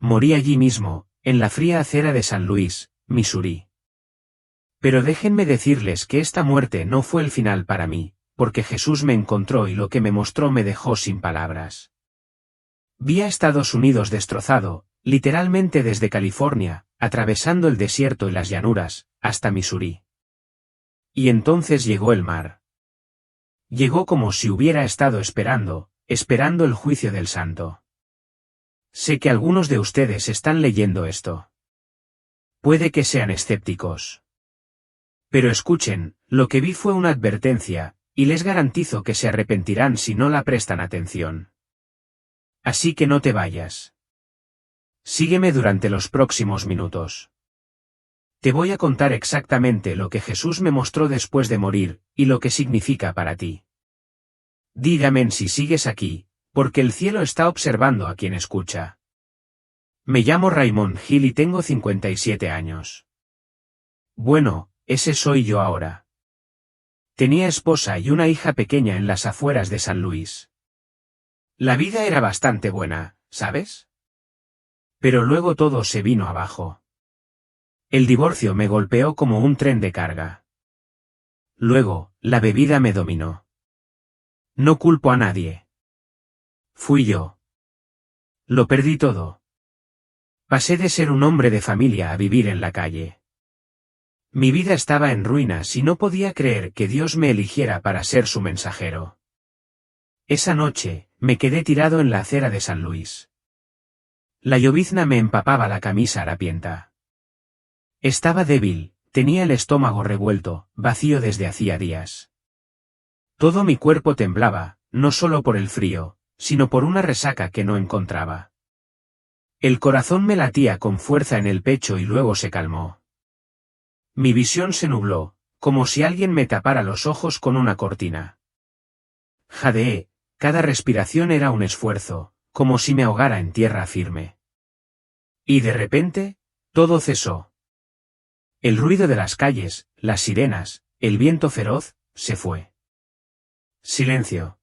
Morí allí mismo, en la fría acera de San Luis, Missouri. Pero déjenme decirles que esta muerte no fue el final para mí, porque Jesús me encontró y lo que me mostró me dejó sin palabras. Vi a Estados Unidos destrozado, literalmente desde California, atravesando el desierto y las llanuras, hasta Missouri. Y entonces llegó el mar. Llegó como si hubiera estado esperando el juicio del santo. Sé que algunos de ustedes están leyendo esto. Puede que sean escépticos. Pero escuchen, lo que vi fue una advertencia, y les garantizo que se arrepentirán si no la prestan atención. Así que no te vayas. Sígueme durante los próximos minutos. Te voy a contar exactamente lo que Jesús me mostró después de morir, y lo que significa para ti. Dígame si sigues aquí, porque el cielo está observando a quien escucha. Me llamo Raymond Hill y tengo 57 años. Bueno, ese soy yo ahora. Tenía esposa y una hija pequeña en las afueras de San Luis. La vida era bastante buena, ¿sabes? Pero luego todo se vino abajo. El divorcio me golpeó como un tren de carga. Luego, la bebida me dominó. No culpo a nadie. Fui yo. Lo perdí todo. Pasé de ser un hombre de familia a vivir en la calle. Mi vida estaba en ruinas y no podía creer que Dios me eligiera para ser su mensajero. Esa noche, me quedé tirado en la acera de San Luis. La llovizna me empapaba la camisa harapienta. Estaba débil, tenía el estómago revuelto, vacío desde hacía días. Todo mi cuerpo temblaba, no solo por el frío, sino por una resaca que no encontraba. El corazón me latía con fuerza en el pecho y luego se calmó. Mi visión se nubló, como si alguien me tapara los ojos con una cortina. Jadeé, cada respiración era un esfuerzo, como si me ahogara en tierra firme. Y de repente, todo cesó. El ruido de las calles, las sirenas, el viento feroz, se fue. Silencio.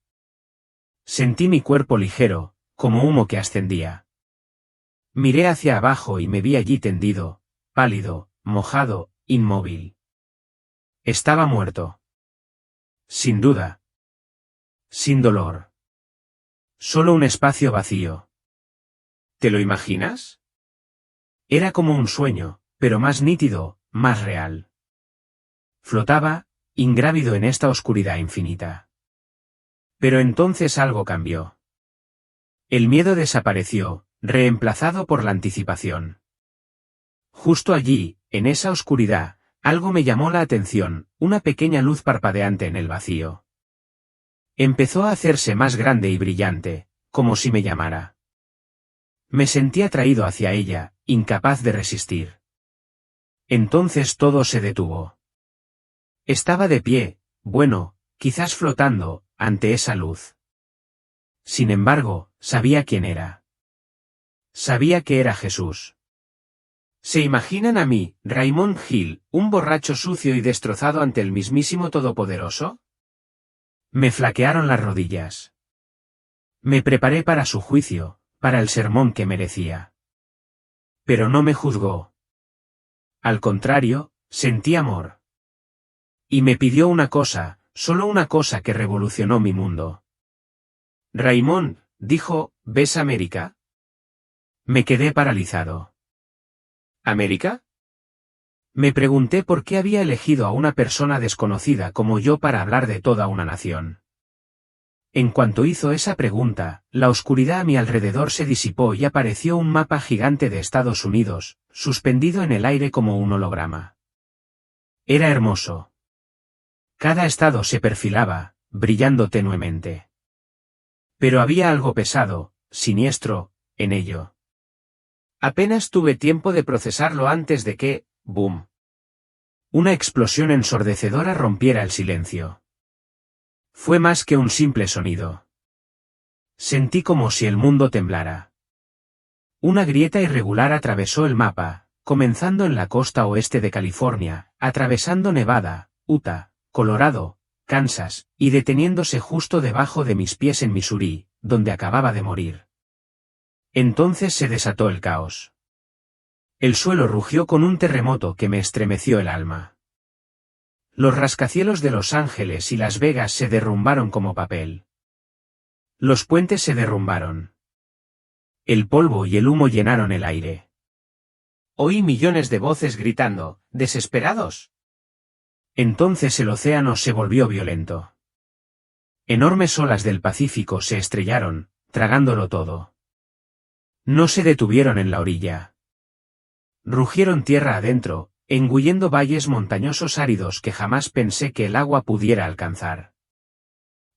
Sentí mi cuerpo ligero, como humo que ascendía. Miré hacia abajo y me vi allí tendido, pálido, mojado, inmóvil. Estaba muerto. Sin duda. Sin dolor. Solo un espacio vacío. ¿Te lo imaginas? Era como un sueño, pero más nítido, más real. Flotaba, ingrávido en esta oscuridad infinita. Pero entonces algo cambió. El miedo desapareció, reemplazado por la anticipación. Justo allí, en esa oscuridad, algo me llamó la atención, una pequeña luz parpadeante en el vacío. Empezó a hacerse más grande y brillante, como si me llamara. Me sentí atraído hacia ella, incapaz de resistir. Entonces todo se detuvo. Estaba de pie, bueno, quizás flotando, ante esa luz. Sin embargo, sabía quién era. Sabía que era Jesús. ¿Se imaginan a mí, Raymond Hill, un borracho sucio y destrozado ante el mismísimo Todopoderoso? Me flaquearon las rodillas. Me preparé para su juicio, para el sermón que merecía. Pero no me juzgó. Al contrario, sentí amor. Y me pidió una cosa, solo una cosa que revolucionó mi mundo. Raymond, dijo, ¿ves América? Me quedé paralizado. ¿América? Me pregunté por qué había elegido a una persona desconocida como yo para hablar de toda una nación. En cuanto hizo esa pregunta, la oscuridad a mi alrededor se disipó y apareció un mapa gigante de Estados Unidos, suspendido en el aire como un holograma. Era hermoso. Cada estado se perfilaba, brillando tenuemente. Pero había algo pesado, siniestro, en ello. Apenas tuve tiempo de procesarlo antes de que, ¡boom!, una explosión ensordecedora rompiera el silencio. Fue más que un simple sonido. Sentí como si el mundo temblara. Una grieta irregular atravesó el mapa, comenzando en la costa oeste de California, atravesando Nevada, Utah, Colorado, Kansas, y deteniéndose justo debajo de mis pies en Missouri, donde acababa de morir. Entonces se desató el caos. El suelo rugió con un terremoto que me estremeció el alma. Los rascacielos de Los Ángeles y Las Vegas se derrumbaron como papel. Los puentes se derrumbaron. El polvo y el humo llenaron el aire. Oí millones de voces gritando, desesperados. Entonces el océano se volvió violento. Enormes olas del Pacífico se estrellaron, tragándolo todo. No se detuvieron en la orilla. Rugieron tierra adentro, engullendo valles montañosos áridos que jamás pensé que el agua pudiera alcanzar.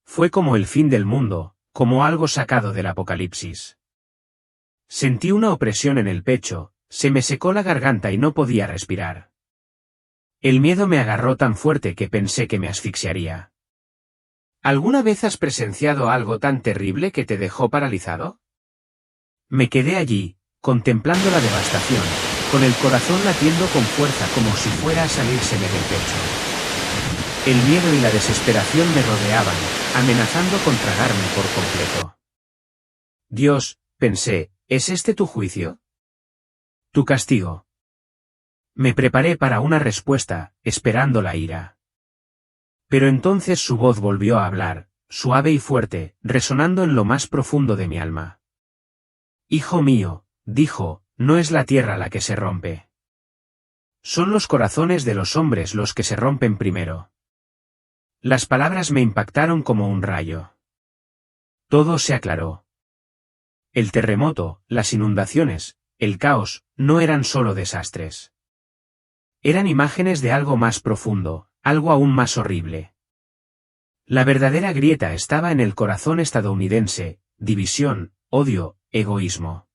Fue como el fin del mundo, como algo sacado del Apocalipsis. Sentí una opresión en el pecho, se me secó la garganta y no podía respirar. El miedo me agarró tan fuerte que pensé que me asfixiaría. ¿Alguna vez has presenciado algo tan terrible que te dejó paralizado? Me quedé allí, contemplando la devastación, con el corazón latiendo con fuerza como si fuera a salírseme del pecho. El miedo y la desesperación me rodeaban, amenazando con tragarme por completo. Dios, pensé, ¿es este tu juicio? Tu castigo. Me preparé para una respuesta, esperando la ira. Pero entonces su voz volvió a hablar, suave y fuerte, resonando en lo más profundo de mi alma. Hijo mío, dijo, no es la tierra la que se rompe. Son los corazones de los hombres los que se rompen primero. Las palabras me impactaron como un rayo. Todo se aclaró. El terremoto, las inundaciones, el caos, no eran solo desastres. Eran imágenes de algo más profundo, algo aún más horrible. La verdadera grieta estaba en el corazón estadounidense, división, odio, egoísmo.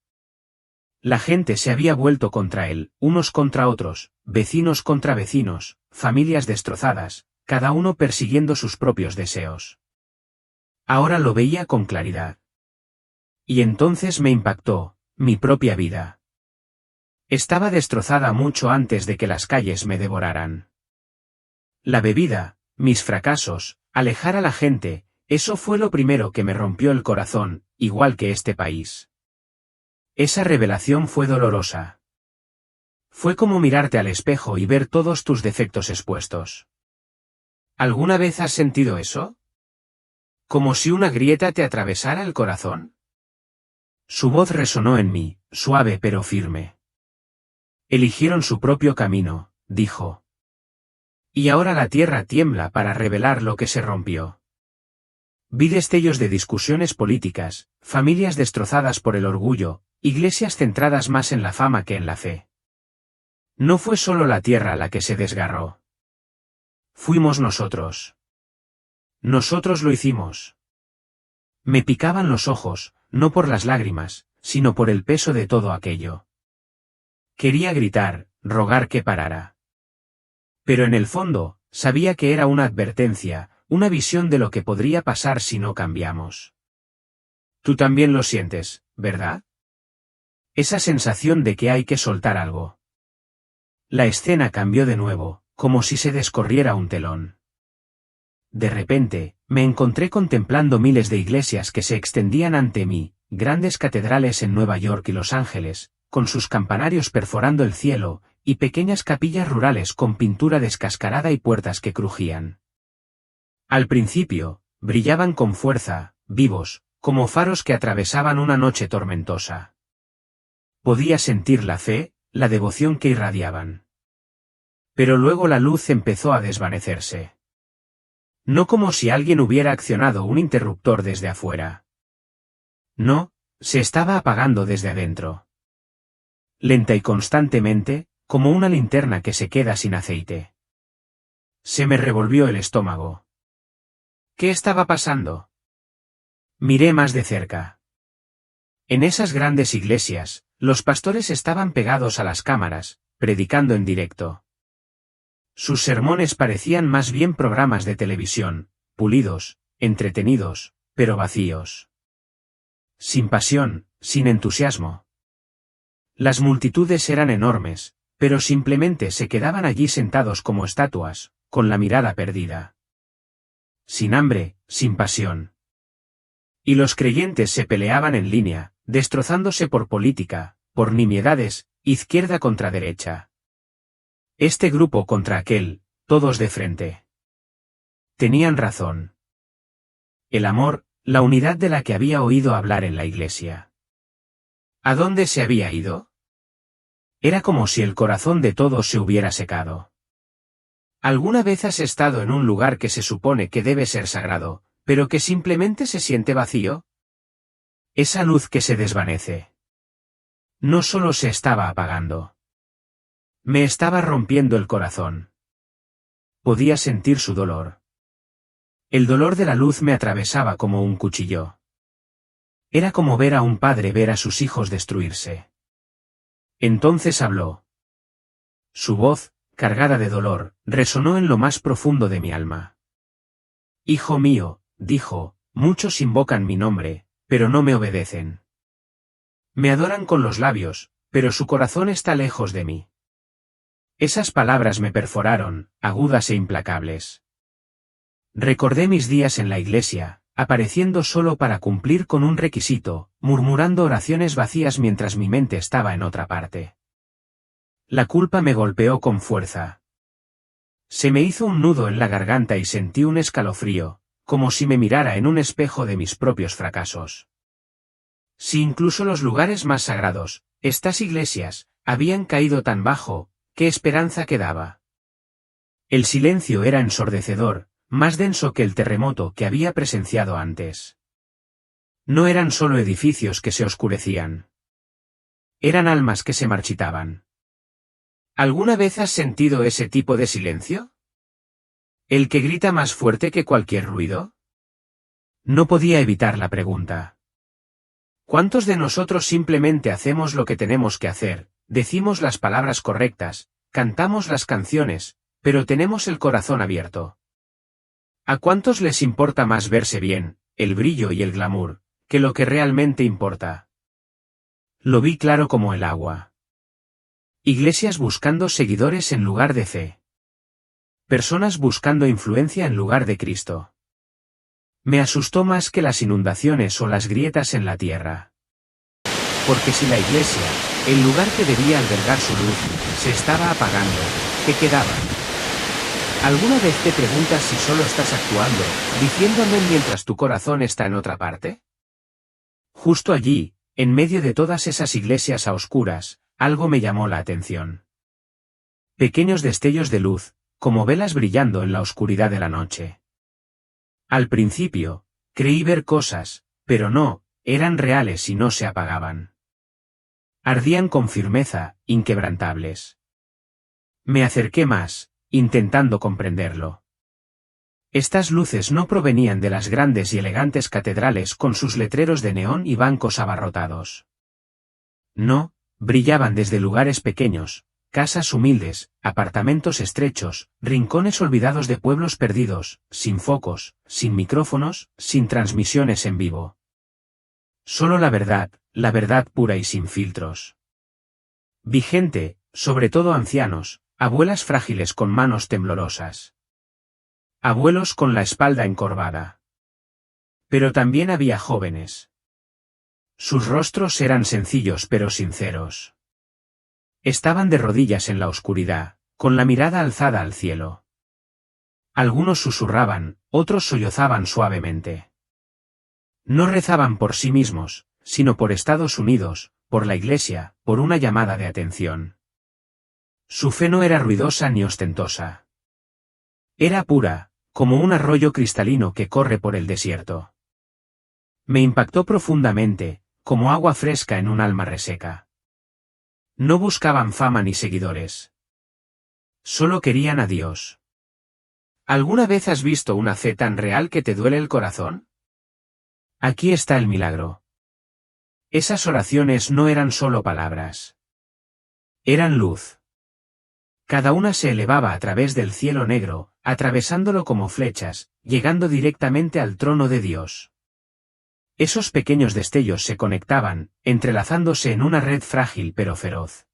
La gente se había vuelto contra él, unos contra otros, vecinos contra vecinos, familias destrozadas, cada uno persiguiendo sus propios deseos. Ahora lo veía con claridad. Y entonces me impactó, mi propia vida. Estaba destrozada mucho antes de que las calles me devoraran. La bebida, mis fracasos, alejar a la gente, eso fue lo primero que me rompió el corazón, igual que este país. Esa revelación fue dolorosa. Fue como mirarte al espejo y ver todos tus defectos expuestos. ¿Alguna vez has sentido eso? ¿Como si una grieta te atravesara el corazón? Su voz resonó en mí, suave pero firme. Eligieron su propio camino, dijo. Y ahora la tierra tiembla para revelar lo que se rompió. Vi destellos de discusiones políticas, familias destrozadas por el orgullo, iglesias centradas más en la fama que en la fe. No fue solo la tierra la que se desgarró. Fuimos nosotros. Nosotros lo hicimos. Me picaban los ojos, no por las lágrimas, sino por el peso de todo aquello. Quería gritar, rogar que parara. Pero en el fondo, sabía que era una advertencia, una visión de lo que podría pasar si no cambiamos. Tú también lo sientes, ¿verdad? Esa sensación de que hay que soltar algo. La escena cambió de nuevo, como si se descorriera un telón. De repente, me encontré contemplando miles de iglesias que se extendían ante mí, grandes catedrales en Nueva York y Los Ángeles, con sus campanarios perforando el cielo, y pequeñas capillas rurales con pintura descascarada y puertas que crujían. Al principio, brillaban con fuerza, vivos, como faros que atravesaban una noche tormentosa. Podía sentir la fe, la devoción que irradiaban. Pero luego la luz empezó a desvanecerse. No como si alguien hubiera accionado un interruptor desde afuera. No, se estaba apagando desde adentro. Lenta y constantemente, como una linterna que se queda sin aceite. Se me revolvió el estómago. ¿Qué estaba pasando? Miré más de cerca. En esas grandes iglesias, los pastores estaban pegados a las cámaras, predicando en directo. Sus sermones parecían más bien programas de televisión, pulidos, entretenidos, pero vacíos. Sin pasión, sin entusiasmo. Las multitudes eran enormes, pero simplemente se quedaban allí sentados como estatuas, con la mirada perdida. Sin hambre, sin pasión. Y los creyentes se peleaban en línea, destrozándose por política, por nimiedades, izquierda contra derecha. Este grupo contra aquel, todos de frente. Tenían razón. El amor, la unidad de la que había oído hablar en la iglesia. ¿A dónde se había ido? Era como si el corazón de todos se hubiera secado. ¿Alguna vez has estado en un lugar que se supone que debe ser sagrado, pero que simplemente se siente vacío? Esa luz que se desvanece. No solo se estaba apagando. Me estaba rompiendo el corazón. Podía sentir su dolor. El dolor de la luz me atravesaba como un cuchillo. Era como ver a un padre ver a sus hijos destruirse. Entonces habló. Su voz, cargada de dolor, resonó en lo más profundo de mi alma. Hijo mío, dijo, muchos invocan mi nombre, pero no me obedecen. Me adoran con los labios, pero su corazón está lejos de mí. Esas palabras me perforaron, agudas e implacables. Recordé mis días en la iglesia, apareciendo solo para cumplir con un requisito, murmurando oraciones vacías mientras mi mente estaba en otra parte. La culpa me golpeó con fuerza. Se me hizo un nudo en la garganta y sentí un escalofrío, como si me mirara en un espejo de mis propios fracasos. Si incluso los lugares más sagrados, estas iglesias, habían caído tan bajo, ¿qué esperanza quedaba? El silencio era ensordecedor, más denso que el terremoto que había presenciado antes. No eran solo edificios que se oscurecían. Eran almas que se marchitaban. ¿Alguna vez has sentido ese tipo de silencio? ¿El que grita más fuerte que cualquier ruido? No podía evitar la pregunta. ¿Cuántos de nosotros simplemente hacemos lo que tenemos que hacer, decimos las palabras correctas, cantamos las canciones, pero tenemos el corazón abierto? ¿A cuántos les importa más verse bien, el brillo y el glamour, que lo que realmente importa? Lo vi claro como el agua. Iglesias buscando seguidores en lugar de fe. Personas buscando influencia en lugar de Cristo. Me asustó más que las inundaciones o las grietas en la tierra. Porque si la iglesia, el lugar que debía albergar su luz, se estaba apagando, ¿qué quedaba? ¿Alguna vez te preguntas si solo estás actuando, diciéndome mientras tu corazón está en otra parte? Justo allí, en medio de todas esas iglesias a oscuras, algo me llamó la atención. Pequeños destellos de luz, como velas brillando en la oscuridad de la noche. Al principio, creí ver cosas, pero no, eran reales y no se apagaban. Ardían con firmeza, inquebrantables. Me acerqué más, intentando comprenderlo. Estas luces no provenían de las grandes y elegantes catedrales con sus letreros de neón y bancos abarrotados. No, brillaban desde lugares pequeños, casas humildes, apartamentos estrechos, rincones olvidados de pueblos perdidos, sin focos, sin micrófonos, sin transmisiones en vivo. Solo la verdad pura y sin filtros. Vi gente, sobre todo ancianos, abuelas frágiles con manos temblorosas. Abuelos con la espalda encorvada. Pero también había jóvenes. Sus rostros eran sencillos pero sinceros. Estaban de rodillas en la oscuridad, con la mirada alzada al cielo. Algunos susurraban, otros sollozaban suavemente. No rezaban por sí mismos, sino por Estados Unidos, por la iglesia, por una llamada de atención. Su fe no era ruidosa ni ostentosa. Era pura, como un arroyo cristalino que corre por el desierto. Me impactó profundamente, como agua fresca en un alma reseca. No buscaban fama ni seguidores. Solo querían a Dios. ¿Alguna vez has visto una fe tan real que te duele el corazón? Aquí está el milagro. Esas oraciones no eran solo palabras. Eran luz. Cada una se elevaba a través del cielo negro, atravesándolo como flechas, llegando directamente al trono de Dios. Esos pequeños destellos se conectaban, entrelazándose en una red frágil pero feroz.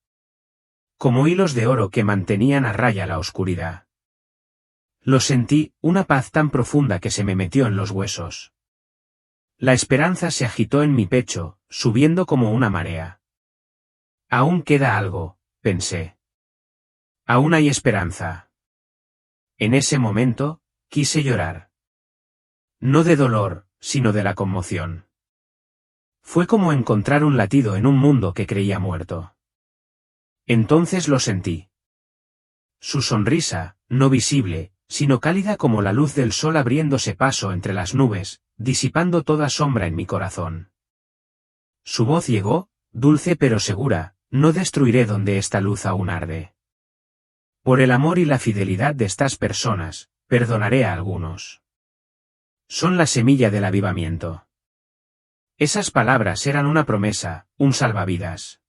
Como hilos de oro que mantenían a raya la oscuridad. Lo sentí, una paz tan profunda que se me metió en los huesos. La esperanza se agitó en mi pecho, subiendo como una marea. Aún queda algo, pensé. Aún hay esperanza. En ese momento, quise llorar. No de dolor, sino de la conmoción. Fue como encontrar un latido en un mundo que creía muerto. Entonces lo sentí. Su sonrisa, no visible, sino cálida como la luz del sol abriéndose paso entre las nubes, disipando toda sombra en mi corazón. Su voz llegó, dulce pero segura: no destruiré donde esta luz aún arde. Por el amor y la fidelidad de estas personas, perdonaré a algunos. Son la semilla del avivamiento. Esas palabras eran una promesa, un salvavidas.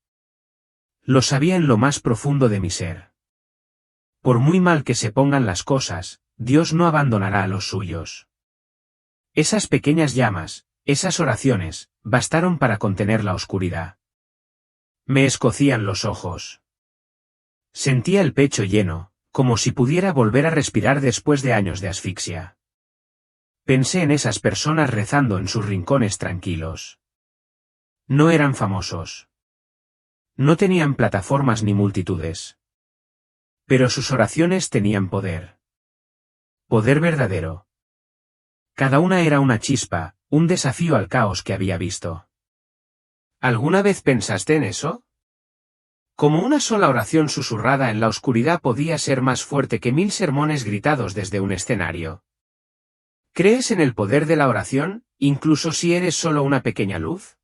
Lo sabía en lo más profundo de mi ser. Por muy mal que se pongan las cosas, Dios no abandonará a los suyos. Esas pequeñas llamas, esas oraciones, bastaron para contener la oscuridad. Me escocían los ojos. Sentía el pecho lleno, como si pudiera volver a respirar después de años de asfixia. Pensé en esas personas rezando en sus rincones tranquilos. No eran famosos. No tenían plataformas ni multitudes. Pero sus oraciones tenían poder. Poder verdadero. Cada una era una chispa, un desafío al caos que había visto. ¿Alguna vez pensaste en eso? Como una sola oración susurrada en la oscuridad podía ser más fuerte que 1000 sermones gritados desde un escenario. ¿Crees en el poder de la oración, incluso si eres solo una pequeña luz?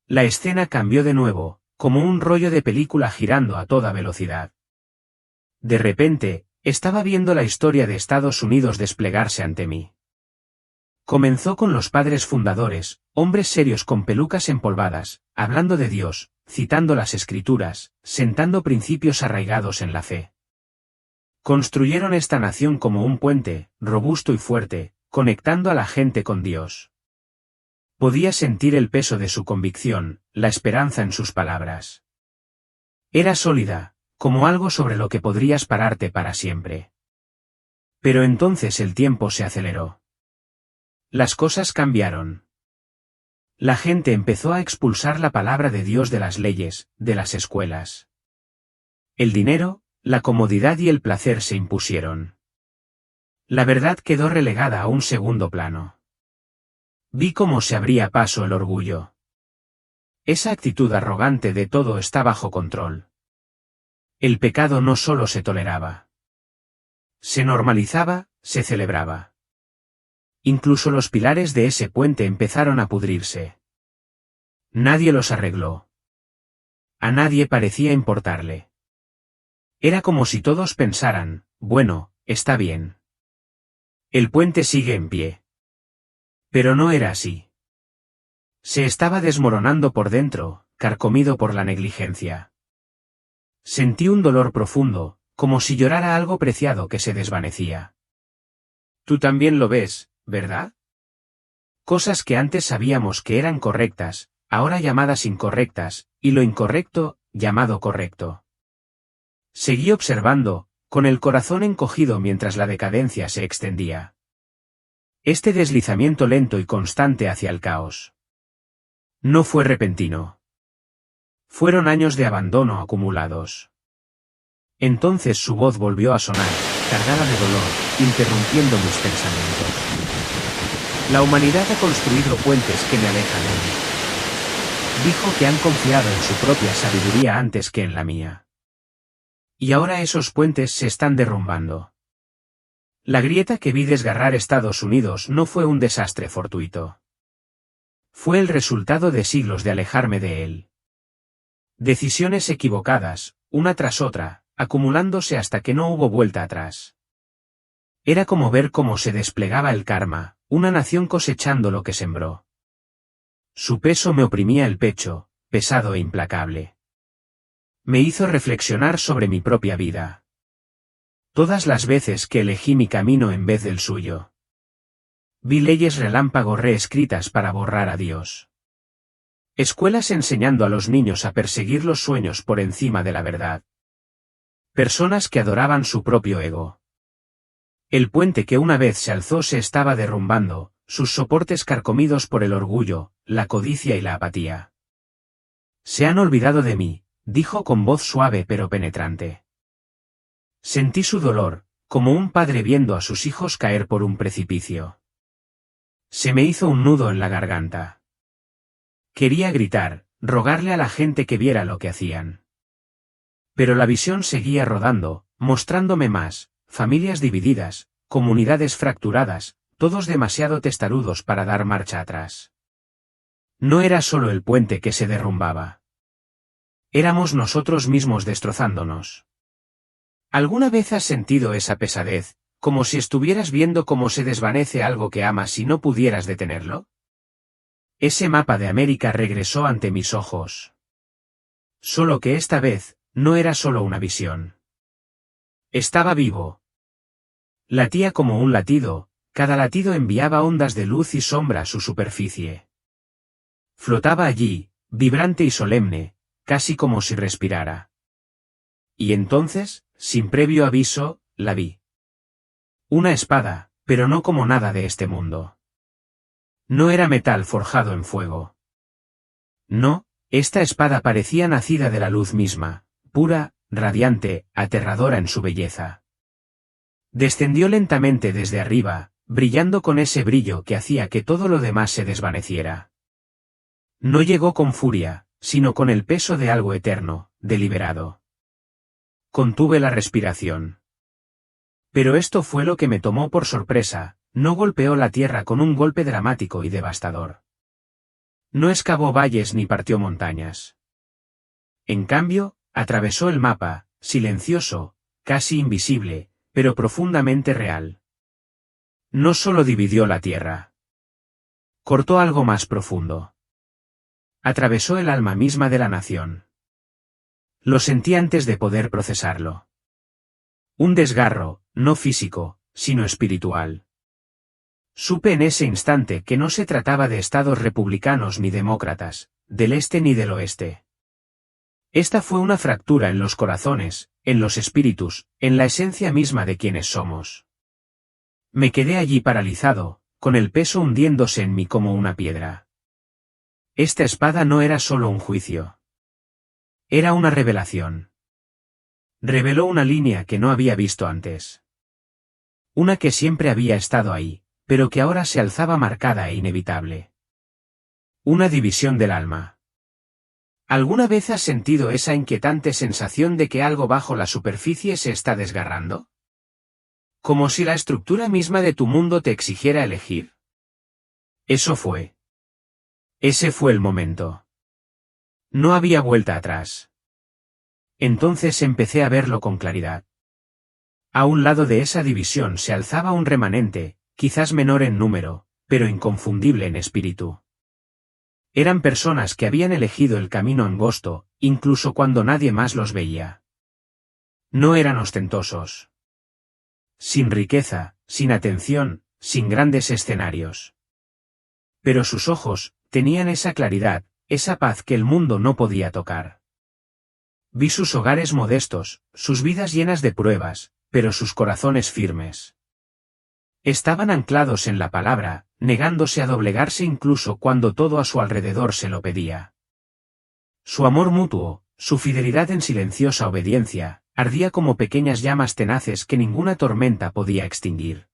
La escena cambió de nuevo, como un rollo de película girando a toda velocidad. De repente, estaba viendo la historia de Estados Unidos desplegarse ante mí. Comenzó con los padres fundadores, hombres serios con pelucas empolvadas, hablando de Dios, citando las Escrituras, sentando principios arraigados en la fe. Construyeron esta nación como un puente, robusto y fuerte, conectando a la gente con Dios. Podía sentir el peso de su convicción, la esperanza en sus palabras. Era sólida, como algo sobre lo que podrías pararte para siempre. Pero entonces el tiempo se aceleró. Las cosas cambiaron. La gente empezó a expulsar la palabra de Dios de las leyes, de las escuelas. El dinero, la comodidad y el placer se impusieron. La verdad quedó relegada a un segundo plano. Vi cómo se abría paso el orgullo. Esa actitud arrogante de todo está bajo control. El pecado no solo se toleraba. Se normalizaba, se celebraba. Incluso los pilares de ese puente empezaron a pudrirse. Nadie los arregló. A nadie parecía importarle. Era como si todos pensaran: bueno, está bien. El puente sigue en pie. Pero no era así. Se estaba desmoronando por dentro, carcomido por la negligencia. Sentí un dolor profundo, como si llorara algo preciado que se desvanecía. Tú también lo ves, ¿verdad? Cosas que antes sabíamos que eran correctas, ahora llamadas incorrectas, y lo incorrecto, llamado correcto. Seguí observando, con el corazón encogido mientras la decadencia se extendía. Este deslizamiento lento y constante hacia el caos. No fue repentino. Fueron años de abandono acumulados. Entonces su voz volvió a sonar, cargada de dolor, interrumpiendo mis pensamientos. La humanidad ha construido puentes que me alejan de mí. Dijo que han confiado en su propia sabiduría antes que en la mía. Y ahora esos puentes se están derrumbando. La grieta que vi desgarrar Estados Unidos no fue un desastre fortuito. Fue el resultado de siglos de alejarme de él. Decisiones equivocadas, una tras otra, acumulándose hasta que no hubo vuelta atrás. Era como ver cómo se desplegaba el karma, una nación cosechando lo que sembró. Su peso me oprimía el pecho, pesado e implacable. Me hizo reflexionar sobre mi propia vida. Todas las veces que elegí mi camino en vez del suyo. Vi leyes relámpago reescritas para borrar a Dios. Escuelas enseñando a los niños a perseguir los sueños por encima de la verdad. Personas que adoraban su propio ego. El puente que una vez se alzó se estaba derrumbando, sus soportes carcomidos por el orgullo, la codicia y la apatía. Se han olvidado de mí, dijo con voz suave pero penetrante. Sentí su dolor, como un padre viendo a sus hijos caer por un precipicio. Se me hizo un nudo en la garganta. Quería gritar, rogarle a la gente que viera lo que hacían. Pero la visión seguía rodando, mostrándome más, familias divididas, comunidades fracturadas, todos demasiado testarudos para dar marcha atrás. No era solo el puente que se derrumbaba. Éramos nosotros mismos destrozándonos. ¿Alguna vez has sentido esa pesadez, como si estuvieras viendo cómo se desvanece algo que amas y no pudieras detenerlo? Ese mapa de América regresó ante mis ojos. Solo que esta vez, no era solo una visión. Estaba vivo. Latía como un latido, cada latido enviaba ondas de luz y sombra a su superficie. Flotaba allí, vibrante y solemne, casi como si respirara. Y entonces, sin previo aviso, la vi. Una espada, pero no como nada de este mundo. No era metal forjado en fuego. No, esta espada parecía nacida de la luz misma, pura, radiante, aterradora en su belleza. Descendió lentamente desde arriba, brillando con ese brillo que hacía que todo lo demás se desvaneciera. No llegó con furia, sino con el peso de algo eterno, deliberado. Contuve la respiración. Pero esto fue lo que me tomó por sorpresa, no golpeó la tierra con un golpe dramático y devastador. No excavó valles ni partió montañas. En cambio, atravesó el mapa, silencioso, casi invisible, pero profundamente real. No solo dividió la tierra. Cortó algo más profundo. Atravesó el alma misma de la nación. Lo sentí antes de poder procesarlo. Un desgarro, no físico, sino espiritual. Supe en ese instante que no se trataba de estados republicanos ni demócratas, del este ni del oeste. Esta fue una fractura en los corazones, en los espíritus, en la esencia misma de quienes somos. Me quedé allí paralizado, con el peso hundiéndose en mí como una piedra. Esta espada no era solo un juicio. Era una revelación. Reveló una línea que no había visto antes. Una que siempre había estado ahí, pero que ahora se alzaba marcada e inevitable. Una división del alma. ¿Alguna vez has sentido esa inquietante sensación de que algo bajo la superficie se está desgarrando? Como si la estructura misma de tu mundo te exigiera elegir. Eso fue. Ese fue el momento. No había vuelta atrás. Entonces empecé a verlo con claridad. A un lado de esa división se alzaba un remanente, quizás menor en número, pero inconfundible en espíritu. Eran personas que habían elegido el camino angosto, incluso cuando nadie más los veía. No eran ostentosos. Sin riqueza, sin atención, sin grandes escenarios. Pero sus ojos, tenían esa claridad, esa paz que el mundo no podía tocar. Vi sus hogares modestos, sus vidas llenas de pruebas, pero sus corazones firmes. Estaban anclados en la palabra, negándose a doblegarse incluso cuando todo a su alrededor se lo pedía. Su amor mutuo, su fidelidad en silenciosa obediencia, ardía como pequeñas llamas tenaces que ninguna tormenta podía extinguir.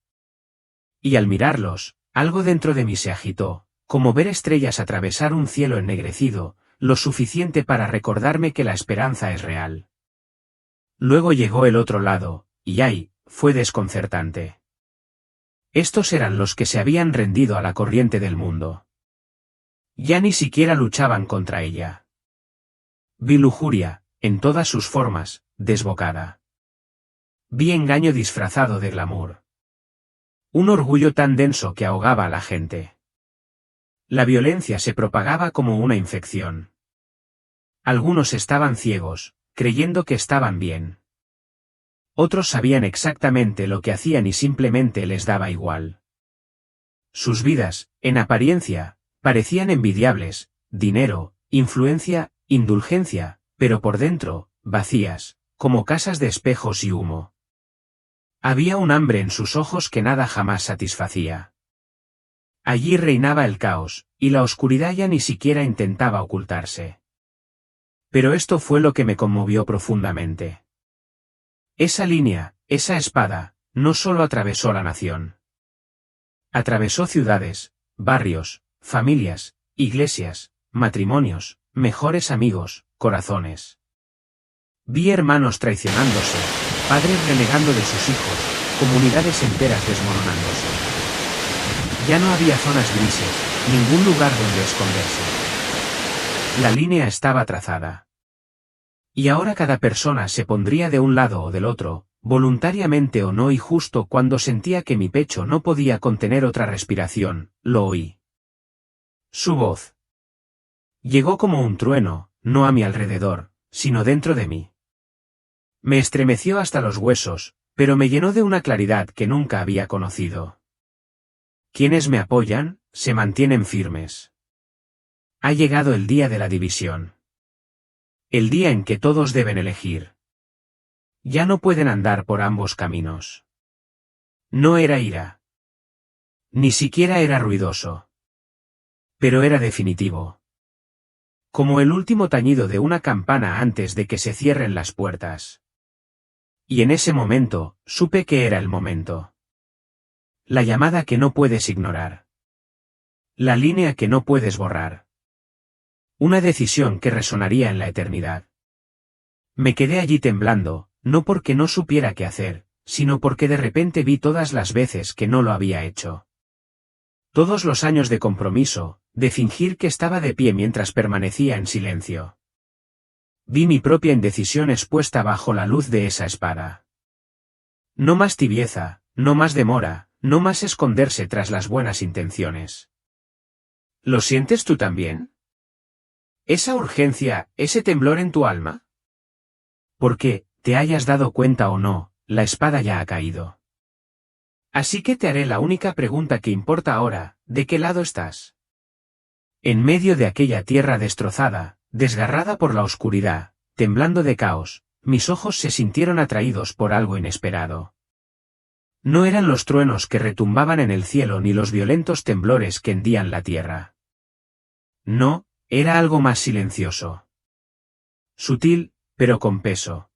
Y al mirarlos, algo dentro de mí se agitó, como ver estrellas atravesar un cielo ennegrecido, lo suficiente para recordarme que la esperanza es real. Luego llegó el otro lado, y ¡ay!, fue desconcertante. Estos eran los que se habían rendido a la corriente del mundo. Ya ni siquiera luchaban contra ella. Vi lujuria, en todas sus formas, desbocada. Vi engaño disfrazado de glamour. Un orgullo tan denso que ahogaba a la gente. La violencia se propagaba como una infección. Algunos estaban ciegos, creyendo que estaban bien. Otros sabían exactamente lo que hacían y simplemente les daba igual. Sus vidas, en apariencia, parecían envidiables, dinero, influencia, indulgencia, pero por dentro, vacías, como casas de espejos y humo. Había un hambre en sus ojos que nada jamás satisfacía. Allí reinaba el caos, y la oscuridad ya ni siquiera intentaba ocultarse. Pero esto fue lo que me conmovió profundamente. Esa línea, esa espada, no solo atravesó la nación. Atravesó ciudades, barrios, familias, iglesias, matrimonios, mejores amigos, corazones. Vi hermanos traicionándose, padres renegando de sus hijos, comunidades enteras desmoronándose. Ya no había zonas grises, ningún lugar donde esconderse. La línea estaba trazada. Y ahora cada persona se pondría de un lado o del otro, voluntariamente o no, y justo cuando sentía que mi pecho no podía contener otra respiración, lo oí. Su voz. Llegó como un trueno, no a mi alrededor, sino dentro de mí. Me estremeció hasta los huesos, pero me llenó de una claridad que nunca había conocido. Quienes me apoyan, se mantienen firmes. Ha llegado el día de la división. El día en que todos deben elegir. Ya no pueden andar por ambos caminos. No era ira. Ni siquiera era ruidoso. Pero era definitivo. Como el último tañido de una campana antes de que se cierren las puertas. Y en ese momento, supe que era el momento. La llamada que no puedes ignorar. La línea que no puedes borrar. Una decisión que resonaría en la eternidad. Me quedé allí temblando, no porque no supiera qué hacer, sino porque de repente vi todas las veces que no lo había hecho. Todos los años de compromiso, de fingir que estaba de pie mientras permanecía en silencio. Vi mi propia indecisión expuesta bajo la luz de esa espada. No más tibieza, no más demora, no más esconderse tras las buenas intenciones. ¿Lo sientes tú también? ¿Esa urgencia, ese temblor en tu alma? Porque, te hayas dado cuenta o no, la espada ya ha caído. Así que te haré la única pregunta que importa ahora: ¿de qué lado estás? En medio de aquella tierra destrozada, desgarrada por la oscuridad, temblando de caos, mis ojos se sintieron atraídos por algo inesperado. No eran los truenos que retumbaban en el cielo ni los violentos temblores que hendían la tierra. No, era algo más silencioso. Sutil, pero con peso.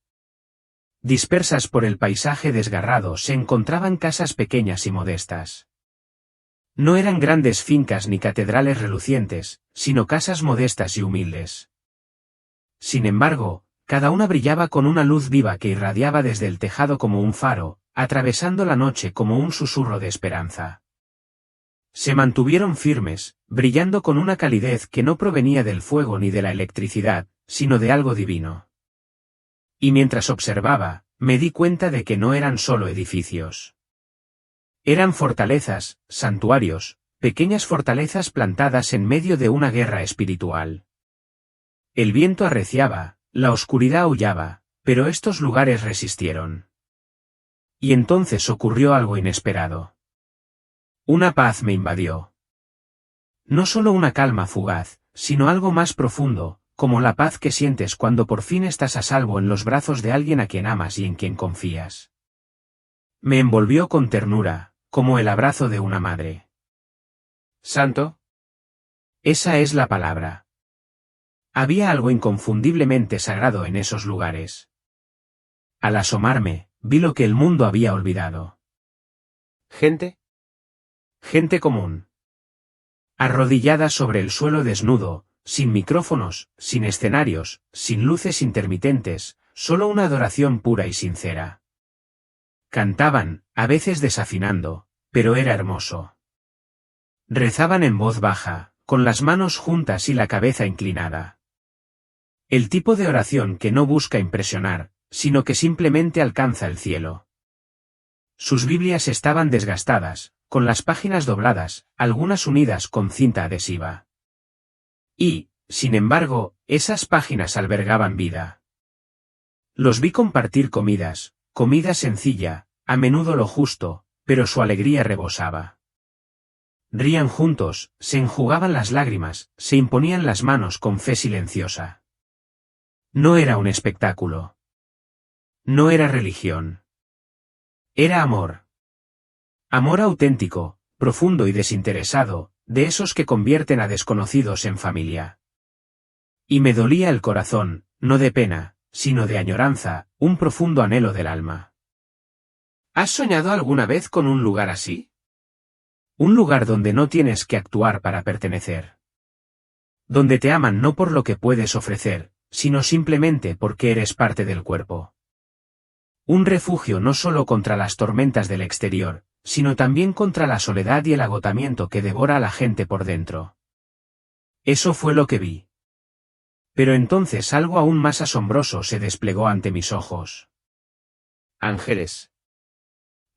Dispersas por el paisaje desgarrado se encontraban casas pequeñas y modestas. No eran grandes fincas ni catedrales relucientes, sino casas modestas y humildes. Sin embargo, cada una brillaba con una luz viva que irradiaba desde el tejado como un faro, atravesando la noche como un susurro de esperanza. Se mantuvieron firmes, brillando con una calidez que no provenía del fuego ni de la electricidad, sino de algo divino. Y mientras observaba, me di cuenta de que no eran solo edificios. Eran fortalezas, santuarios, pequeñas fortalezas plantadas en medio de una guerra espiritual. El viento arreciaba, la oscuridad aullaba, pero estos lugares resistieron. Y entonces ocurrió algo inesperado. Una paz me invadió. No solo una calma fugaz, sino algo más profundo, como la paz que sientes cuando por fin estás a salvo en los brazos de alguien a quien amas y en quien confías. Me envolvió con ternura, como el abrazo de una madre. ¿Santo? Esa es la palabra. Había algo inconfundiblemente sagrado en esos lugares. Al asomarme, vi lo que el mundo había olvidado. ¿Gente? Gente común. Arrodillada sobre el suelo desnudo, sin micrófonos, sin escenarios, sin luces intermitentes, solo una adoración pura y sincera. Cantaban, a veces desafinando, pero era hermoso. Rezaban en voz baja, con las manos juntas y la cabeza inclinada. El tipo de oración que no busca impresionar, sino que simplemente alcanza el cielo. Sus Biblias estaban desgastadas, con las páginas dobladas, algunas unidas con cinta adhesiva. Y, sin embargo, esas páginas albergaban vida. Los vi compartir comidas, comida sencilla, a menudo lo justo, pero su alegría rebosaba. Rían juntos, se enjugaban las lágrimas, se imponían las manos con fe silenciosa. No era un espectáculo. No era religión. Era amor. Amor auténtico, profundo y desinteresado, de esos que convierten a desconocidos en familia. Y me dolía el corazón, no de pena, sino de añoranza, un profundo anhelo del alma. ¿Has soñado alguna vez con un lugar así? Un lugar donde no tienes que actuar para pertenecer. Donde te aman no por lo que puedes ofrecer, sino simplemente porque eres parte del cuerpo. Un refugio no solo contra las tormentas del exterior, sino también contra la soledad y el agotamiento que devora a la gente por dentro. Eso fue lo que vi. Pero entonces algo aún más asombroso se desplegó ante mis ojos. Ángeles.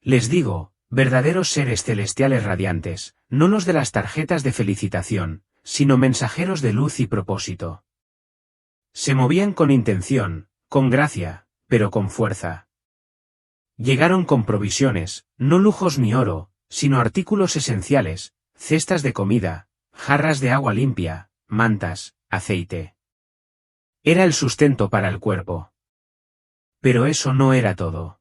Les digo, verdaderos seres celestiales radiantes, no los de las tarjetas de felicitación, sino mensajeros de luz y propósito. Se movían con intención, con gracia, pero con fuerza. Llegaron con provisiones, no lujos ni oro, sino artículos esenciales, cestas de comida, jarras de agua limpia, mantas, aceite. Era el sustento para el cuerpo. Pero eso no era todo.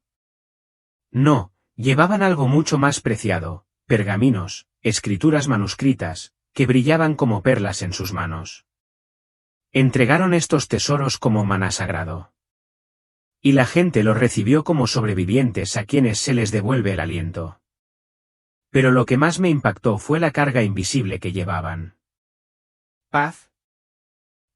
No, llevaban algo mucho más preciado, pergaminos, escrituras manuscritas, que brillaban como perlas en sus manos. Entregaron estos tesoros como maná sagrado. Y la gente los recibió como sobrevivientes a quienes se les devuelve el aliento. Pero lo que más me impactó fue la carga invisible que llevaban. Paz.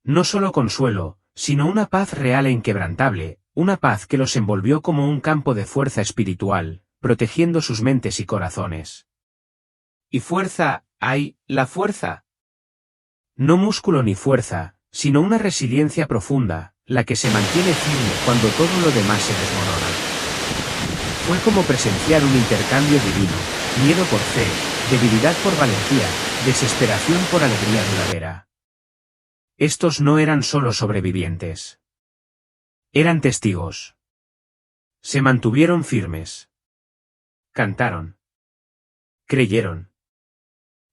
No solo consuelo, sino una paz real e inquebrantable, una paz que los envolvió como un campo de fuerza espiritual, protegiendo sus mentes y corazones. Y fuerza, ¡ay, la fuerza! No músculo ni fuerza, sino una resiliencia profunda, la que se mantiene firme cuando todo lo demás se desmorona. Fue como presenciar un intercambio divino, miedo por fe, debilidad por valentía, desesperación por alegría duradera. Estos no eran solo sobrevivientes. Eran testigos. Se mantuvieron firmes. Cantaron. Creyeron.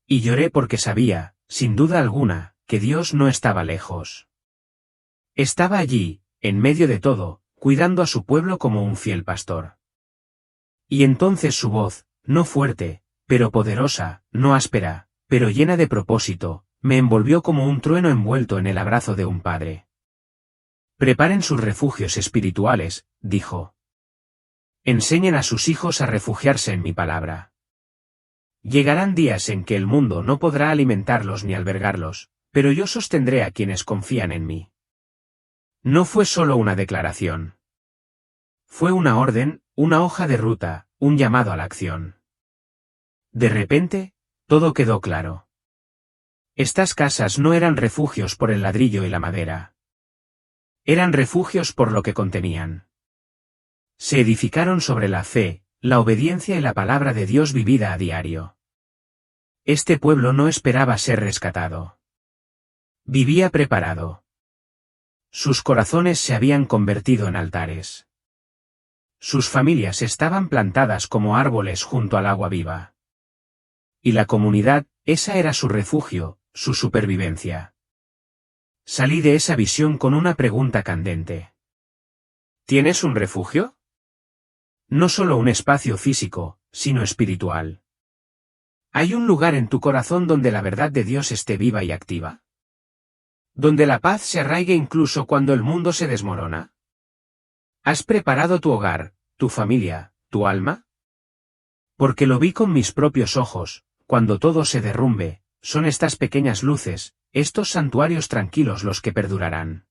Y lloré porque sabía, sin duda alguna, que Dios no estaba lejos. Estaba allí, en medio de todo, cuidando a su pueblo como un fiel pastor. Y entonces su voz, no fuerte, pero poderosa, no áspera, pero llena de propósito, me envolvió como un trueno envuelto en el abrazo de un padre. Preparen sus refugios espirituales, dijo. Enseñen a sus hijos a refugiarse en mi palabra. Llegarán días en que el mundo no podrá alimentarlos ni albergarlos, pero yo sostendré a quienes confían en mí. No fue solo una declaración. Fue una orden, una hoja de ruta, un llamado a la acción. De repente, todo quedó claro. Estas casas no eran refugios por el ladrillo y la madera. Eran refugios por lo que contenían. Se edificaron sobre la fe, la obediencia y la palabra de Dios vivida a diario. Este pueblo no esperaba ser rescatado. Vivía preparado. Sus corazones se habían convertido en altares. Sus familias estaban plantadas como árboles junto al agua viva. Y la comunidad, esa era su refugio, su supervivencia. Salí de esa visión con una pregunta candente. ¿Tienes un refugio? No solo un espacio físico, sino espiritual. ¿Hay un lugar en tu corazón donde la verdad de Dios esté viva y activa? ¿Donde la paz se arraigue incluso cuando el mundo se desmorona? ¿Has preparado tu hogar, tu familia, tu alma? Porque lo vi con mis propios ojos, cuando todo se derrumbe, son estas pequeñas luces, estos santuarios tranquilos los que perdurarán.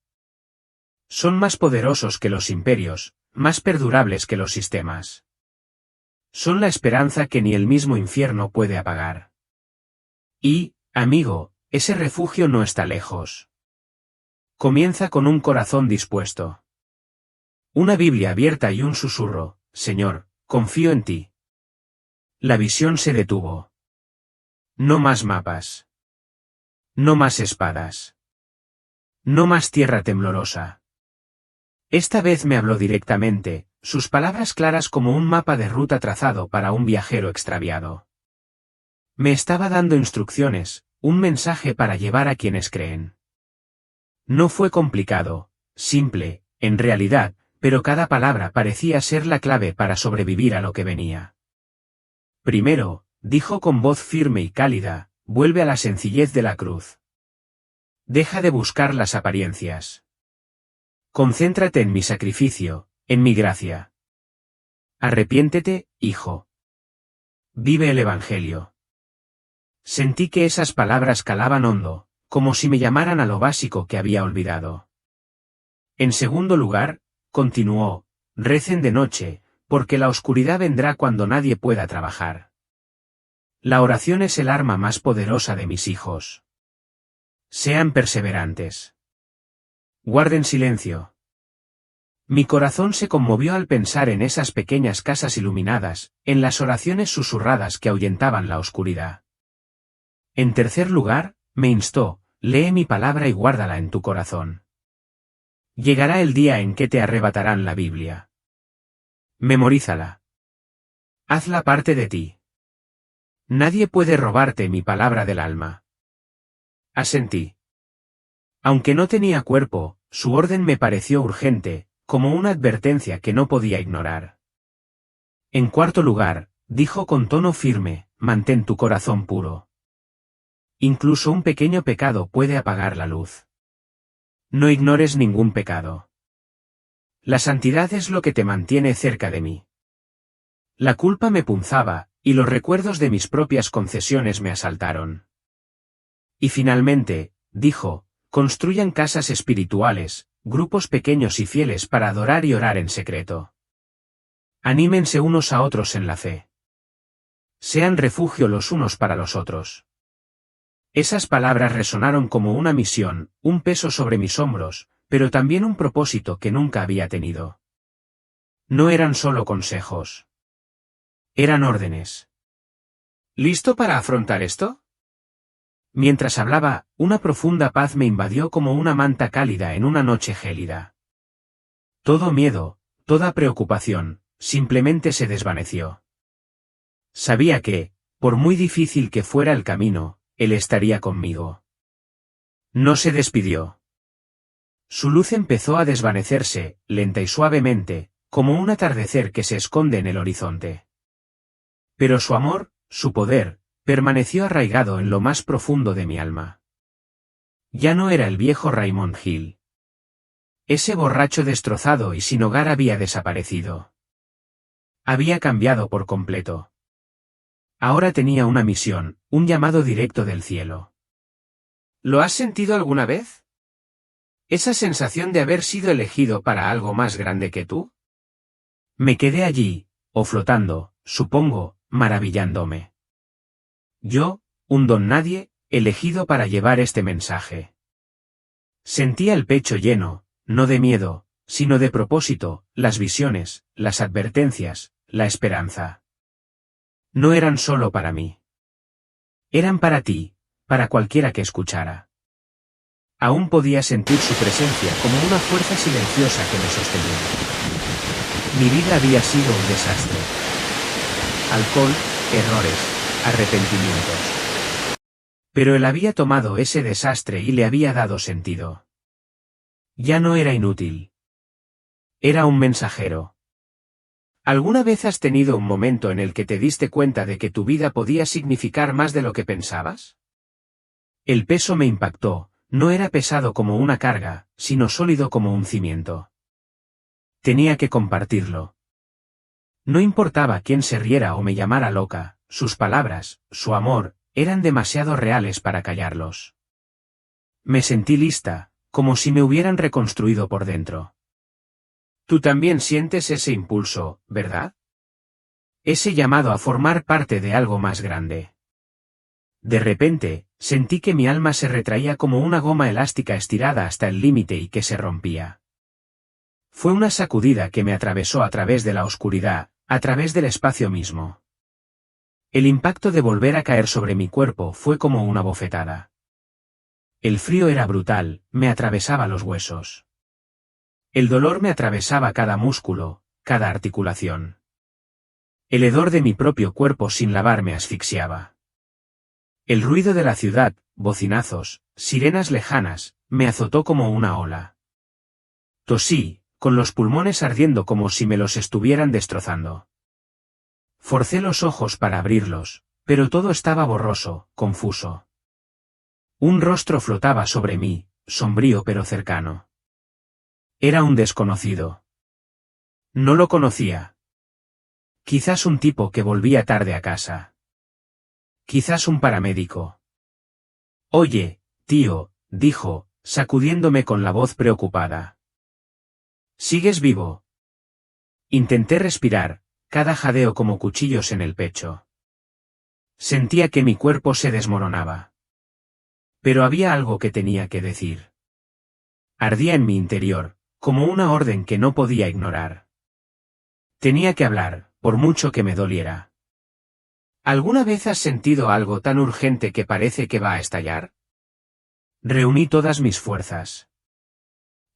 Son más poderosos que los imperios, más perdurables que los sistemas. Son la esperanza que ni el mismo infierno puede apagar. Y, amigo, ese refugio no está lejos. Comienza con un corazón dispuesto. Una Biblia abierta y un susurro, Señor, confío en ti. La visión se detuvo. No más mapas. No más espadas. No más tierra temblorosa. Esta vez me habló directamente, sus palabras claras como un mapa de ruta trazado para un viajero extraviado. Me estaba dando instrucciones, un mensaje para llevar a quienes creen. No fue complicado, simple, en realidad, pero cada palabra parecía ser la clave para sobrevivir a lo que venía. Primero, dijo con voz firme y cálida, vuelve a la sencillez de la cruz. Deja de buscar las apariencias. Concéntrate en mi sacrificio, en mi gracia. Arrepiéntete, hijo. Vive el Evangelio. Sentí que esas palabras calaban hondo, como si me llamaran a lo básico que había olvidado. En segundo lugar, continuó, recen de noche, porque la oscuridad vendrá cuando nadie pueda trabajar. La oración es el arma más poderosa de mis hijos. Sean perseverantes. Guarden silencio. Mi corazón se conmovió al pensar en esas pequeñas casas iluminadas, en las oraciones susurradas que ahuyentaban la oscuridad. En tercer lugar, me instó, lee mi palabra y guárdala en tu corazón. Llegará el día en que te arrebatarán la Biblia. Memorízala. Hazla parte de ti. Nadie puede robarte mi palabra del alma. Asentí. Aunque no tenía cuerpo, su orden me pareció urgente, como una advertencia que no podía ignorar. En cuarto lugar, dijo con tono firme, mantén tu corazón puro. Incluso un pequeño pecado puede apagar la luz. No ignores ningún pecado. La santidad es lo que te mantiene cerca de mí. La culpa me punzaba, y los recuerdos de mis propias concesiones me asaltaron. Y finalmente, dijo, construyan casas espirituales, grupos pequeños y fieles para adorar y orar en secreto. Anímense unos a otros en la fe. Sean refugio los unos para los otros. Esas palabras resonaron como una misión, un peso sobre mis hombros, pero también un propósito que nunca había tenido. No eran solo consejos. Eran órdenes. ¿Listo para afrontar esto? Mientras hablaba, una profunda paz me invadió como una manta cálida en una noche gélida. Todo miedo, toda preocupación, simplemente se desvaneció. Sabía que, por muy difícil que fuera el camino, él estaría conmigo. No se despidió. Su luz empezó a desvanecerse, lenta y suavemente, como un atardecer que se esconde en el horizonte. Pero su amor, su poder, permaneció arraigado en lo más profundo de mi alma. Ya no era el viejo Raymond Hill. Ese borracho destrozado y sin hogar había desaparecido. Había cambiado por completo. Ahora tenía una misión, un llamado directo del cielo. ¿Lo has sentido alguna vez? ¿Esa sensación de haber sido elegido para algo más grande que tú? Me quedé allí, o flotando, supongo, maravillándome. Yo, un don nadie, elegido para llevar este mensaje. Sentía el pecho lleno, no de miedo, sino de propósito, las visiones, las advertencias, la esperanza. No eran solo para mí. Eran para ti, para cualquiera que escuchara. Aún podía sentir su presencia como una fuerza silenciosa que me sostenía. Mi vida había sido un desastre. Alcohol, errores, arrepentimientos. Pero él había tomado ese desastre y le había dado sentido. Ya no era inútil. Era un mensajero. ¿Alguna vez has tenido un momento en el que te diste cuenta de que tu vida podía significar más de lo que pensabas? El peso me impactó, no era pesado como una carga, sino sólido como un cimiento. Tenía que compartirlo. No importaba quién se riera o me llamara loca, sus palabras, su amor, eran demasiado reales para callarlos. Me sentí lista, como si me hubieran reconstruido por dentro. Tú también sientes ese impulso, ¿verdad? Ese llamado a formar parte de algo más grande. De repente, sentí que mi alma se retraía como una goma elástica estirada hasta el límite y que se rompía. Fue una sacudida que me atravesó a través de la oscuridad, a través del espacio mismo. El impacto de volver a caer sobre mi cuerpo fue como una bofetada. El frío era brutal, me atravesaba los huesos. El dolor me atravesaba cada músculo, cada articulación. El hedor de mi propio cuerpo sin lavar me asfixiaba. El ruido de la ciudad, bocinazos, sirenas lejanas, me azotó como una ola. Tosí, con los pulmones ardiendo como si me los estuvieran destrozando. Forcé los ojos para abrirlos, Pero todo estaba borroso, confuso. Un rostro flotaba sobre mí, sombrío pero cercano. Era un desconocido. No lo conocía. Quizás un tipo que volvía tarde a casa. Quizás un paramédico. Oye, tío, dijo, sacudiéndome con la voz preocupada. ¿Sigues vivo? Intenté respirar, cada jadeo como cuchillos en el pecho. Sentía que mi cuerpo se desmoronaba. Pero había algo que tenía que decir. Ardía en mi interior, como una orden que no podía ignorar. Tenía que hablar, por mucho que me doliera. ¿Alguna vez has sentido algo tan urgente que parece que va a estallar? Reuní todas mis fuerzas.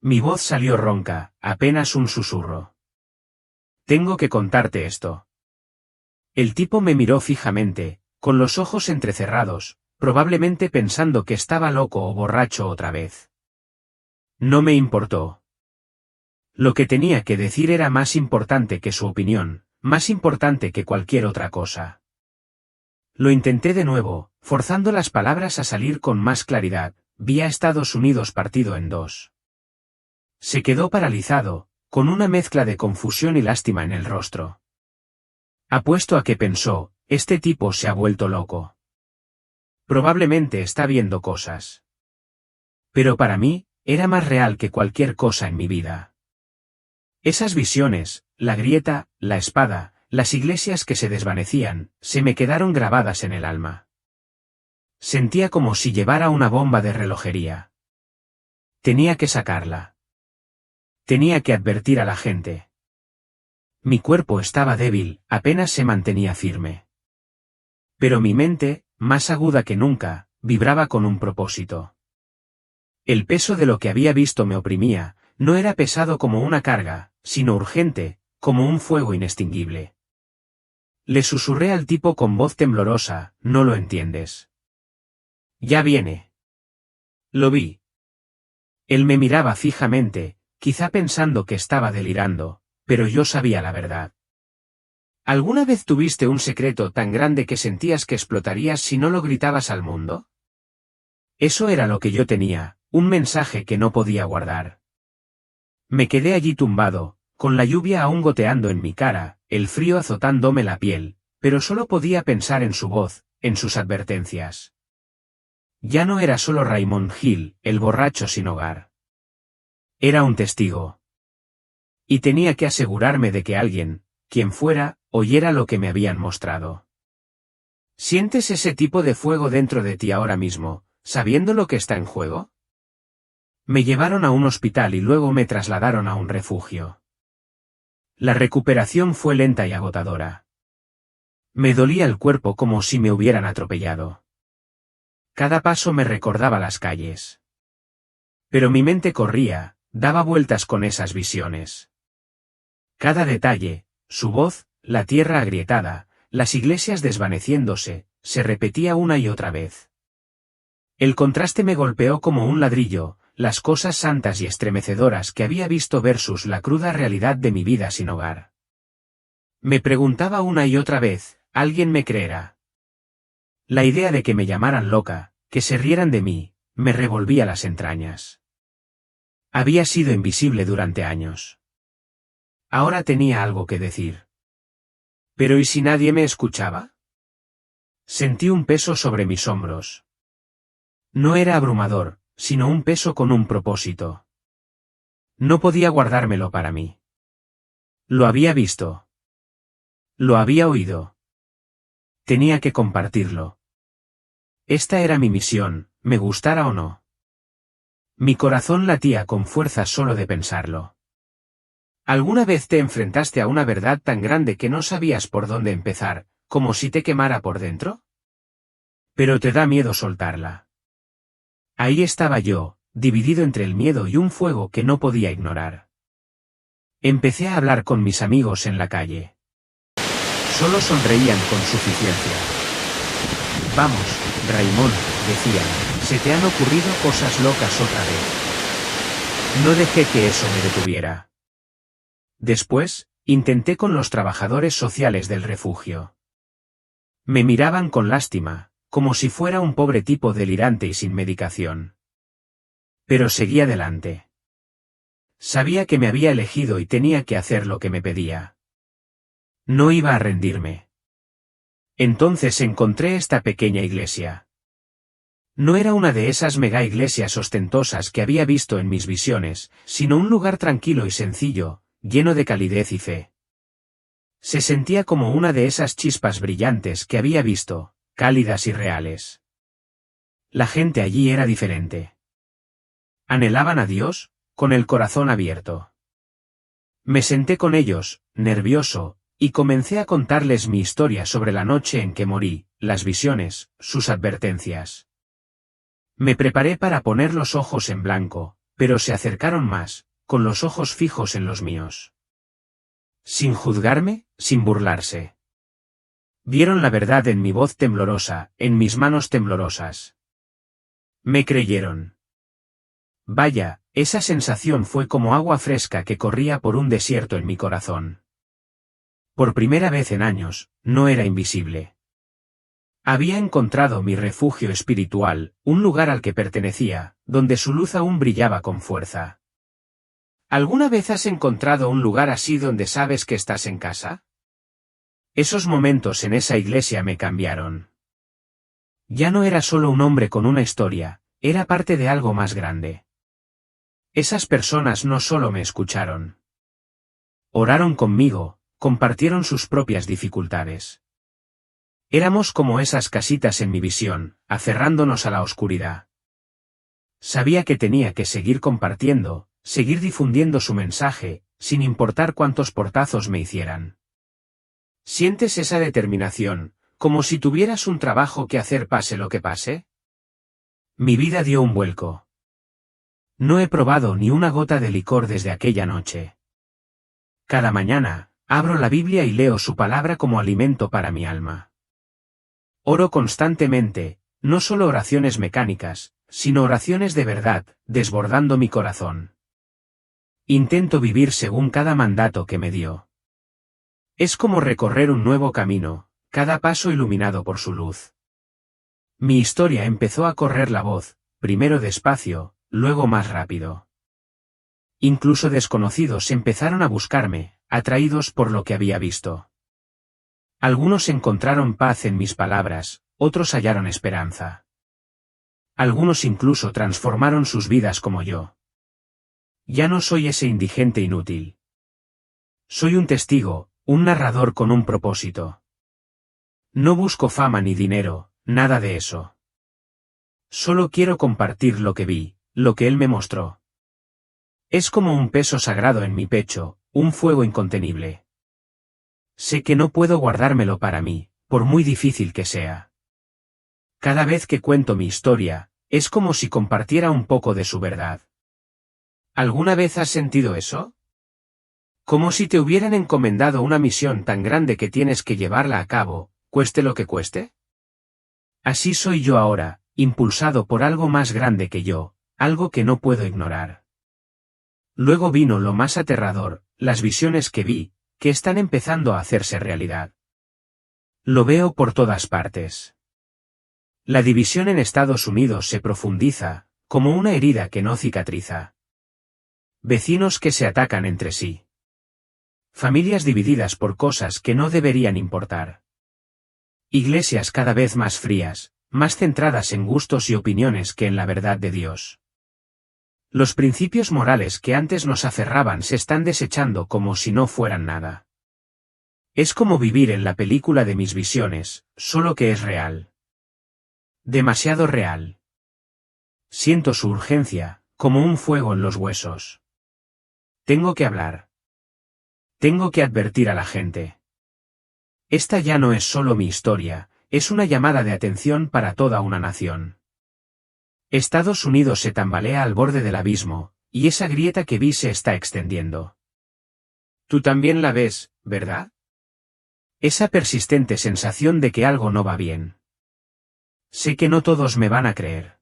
Mi voz salió ronca, apenas un susurro. Tengo que contarte esto. El tipo me miró fijamente, con los ojos entrecerrados, probablemente pensando que estaba loco o borracho otra vez. No me importó. Lo que tenía que decir era más importante que su opinión, más importante que cualquier otra cosa. Lo intenté de nuevo, forzando las palabras a salir con más claridad. Vi a Estados Unidos partido en dos. Se quedó paralizado, con una mezcla de confusión y lástima en el rostro. Apuesto a que pensó, este tipo se ha vuelto loco. Probablemente está viendo cosas. Pero para mí, era más real que cualquier cosa en mi vida. Esas visiones, la grieta, la espada, las iglesias que se desvanecían, se me quedaron grabadas en el alma. Sentía como si llevara una bomba de relojería. Tenía que sacarla. Tenía que advertir a la gente. Mi cuerpo estaba débil, apenas se mantenía firme. Pero mi mente, más aguda que nunca, vibraba con un propósito. El peso de lo que había visto me oprimía, no era pesado como una carga, sino urgente, como un fuego inextinguible. Le susurré al tipo con voz temblorosa, no lo entiendes. Ya viene. Lo vi. Él me miraba fijamente, quizá pensando que estaba delirando, pero yo sabía la verdad. ¿Alguna vez tuviste un secreto tan grande que sentías que explotarías si no lo gritabas al mundo? Eso era lo que yo tenía, un mensaje que no podía guardar. Me quedé allí tumbado, con la lluvia aún goteando en mi cara, el frío azotándome la piel, pero solo podía pensar en su voz, en sus advertencias. Ya no era solo Raymond Hill, el borracho sin hogar. Era un testigo. Y tenía que asegurarme de que alguien, quien fuera, oyera lo que me habían mostrado. ¿Sientes ese tipo de fuego dentro de ti ahora mismo, sabiendo lo que está en juego? Me llevaron a un hospital y luego me trasladaron a un refugio. La recuperación fue lenta y agotadora. Me dolía el cuerpo como si me hubieran atropellado. Cada paso me recordaba las calles. Pero mi mente corría, daba vueltas con esas visiones. Cada detalle, su voz, la tierra agrietada, las iglesias desvaneciéndose, se repetía una y otra vez. El contraste me golpeó como un ladrillo, las cosas santas y estremecedoras que había visto versus la cruda realidad de mi vida sin hogar. Me preguntaba una y otra vez, ¿alguien me creerá? La idea de que me llamaran loca, que se rieran de mí, me revolvía las entrañas. Había sido invisible durante años. Ahora tenía algo que decir. ¿Pero y si nadie me escuchaba? Sentí un peso sobre mis hombros. No era abrumador, sino un peso con un propósito. No podía guardármelo para mí. Lo había visto. Lo había oído. Tenía que compartirlo. Esta era mi misión, me gustara o no. Mi corazón latía con fuerza solo de pensarlo. ¿Alguna vez te enfrentaste a una verdad tan grande que no sabías por dónde empezar, como si te quemara por dentro? Pero te da miedo soltarla. Ahí estaba yo, dividido entre el miedo y un fuego que no podía ignorar. Empecé a hablar con mis amigos en la calle. Solo sonreían con suficiencia. Vamos, Raymond, decían, se te han ocurrido cosas locas otra vez. No dejé que eso me detuviera. Después, intenté con los trabajadores sociales del refugio. Me miraban con lástima, como si fuera un pobre tipo delirante y sin medicación. Pero seguí adelante. Sabía que me había elegido y tenía que hacer lo que me pedía. No iba a rendirme. Entonces encontré esta pequeña iglesia. No era una de esas mega iglesias ostentosas que había visto en mis visiones, sino un lugar tranquilo y sencillo, lleno de calidez y fe. Se sentía como una de esas chispas brillantes que había visto, cálidas y reales. La gente allí era diferente. Anhelaban a Dios, con el corazón abierto. Me senté con ellos, nervioso, y comencé a contarles mi historia sobre la noche en que morí, las visiones, sus advertencias. Me preparé para poner los ojos en blanco, pero se acercaron más, con los ojos fijos en los míos. Sin juzgarme, sin burlarse. Vieron la verdad en mi voz temblorosa, en mis manos temblorosas. Me creyeron. Vaya, esa sensación fue como agua fresca que corría por un desierto en mi corazón. Por primera vez en años, no era invisible. Había encontrado mi refugio espiritual, un lugar al que pertenecía, donde su luz aún brillaba con fuerza. ¿Alguna vez has encontrado un lugar así donde sabes que estás en casa? Esos momentos en esa iglesia me cambiaron. Ya no era solo un hombre con una historia, era parte de algo más grande. Esas personas no solo me escucharon. Oraron conmigo, compartieron sus propias dificultades. Éramos como esas casitas en mi visión, aferrándonos a la oscuridad. Sabía que tenía que seguir compartiendo, seguir difundiendo su mensaje, sin importar cuántos portazos me hicieran. ¿Sientes esa determinación, como si tuvieras un trabajo que hacer pase lo que pase? Mi vida dio un vuelco. No he probado ni una gota de licor desde aquella noche. Cada mañana, abro la Biblia y leo su palabra como alimento para mi alma. Oro constantemente, no solo oraciones mecánicas, sino oraciones de verdad, desbordando mi corazón. Intento vivir según cada mandato que me dio. Es como recorrer un nuevo camino, cada paso iluminado por su luz. Mi historia empezó a correr la voz, primero despacio, luego más rápido. Incluso desconocidos empezaron a buscarme, atraídos por lo que había visto. Algunos encontraron paz en mis palabras, otros hallaron esperanza. Algunos incluso transformaron sus vidas como yo. Ya no soy ese indigente inútil. Soy un testigo, un narrador con un propósito. No busco fama ni dinero, nada de eso. Solo quiero compartir lo que vi, lo que él me mostró. Es como un peso sagrado en mi pecho, un fuego incontenible. Sé que no puedo guardármelo para mí, por muy difícil que sea. Cada vez que cuento mi historia, es como si compartiera un poco de su verdad. ¿Alguna vez has sentido eso? Como si te hubieran encomendado una misión tan grande que tienes que llevarla a cabo, cueste lo que cueste. Así soy yo ahora, impulsado por algo más grande que yo, algo que no puedo ignorar. Luego vino lo más aterrador, las visiones que vi, que están empezando a hacerse realidad. Lo veo por todas partes. La división en Estados Unidos se profundiza, como una herida que no cicatriza. Vecinos que se atacan entre sí. Familias divididas por cosas que no deberían importar. Iglesias cada vez más frías, más centradas en gustos y opiniones que en la verdad de Dios. Los principios morales que antes nos aferraban se están desechando como si no fueran nada. Es como vivir en la película de mis visiones, solo que es real. Demasiado real. Siento su urgencia, como un fuego en los huesos. Tengo que hablar. Tengo que advertir a la gente. Esta ya no es solo mi historia, es una llamada de atención para toda una nación. Estados Unidos se tambalea al borde del abismo, y esa grieta que vi se está extendiendo. Tú también la ves, ¿verdad? Esa persistente sensación de que algo no va bien. Sé que no todos me van a creer.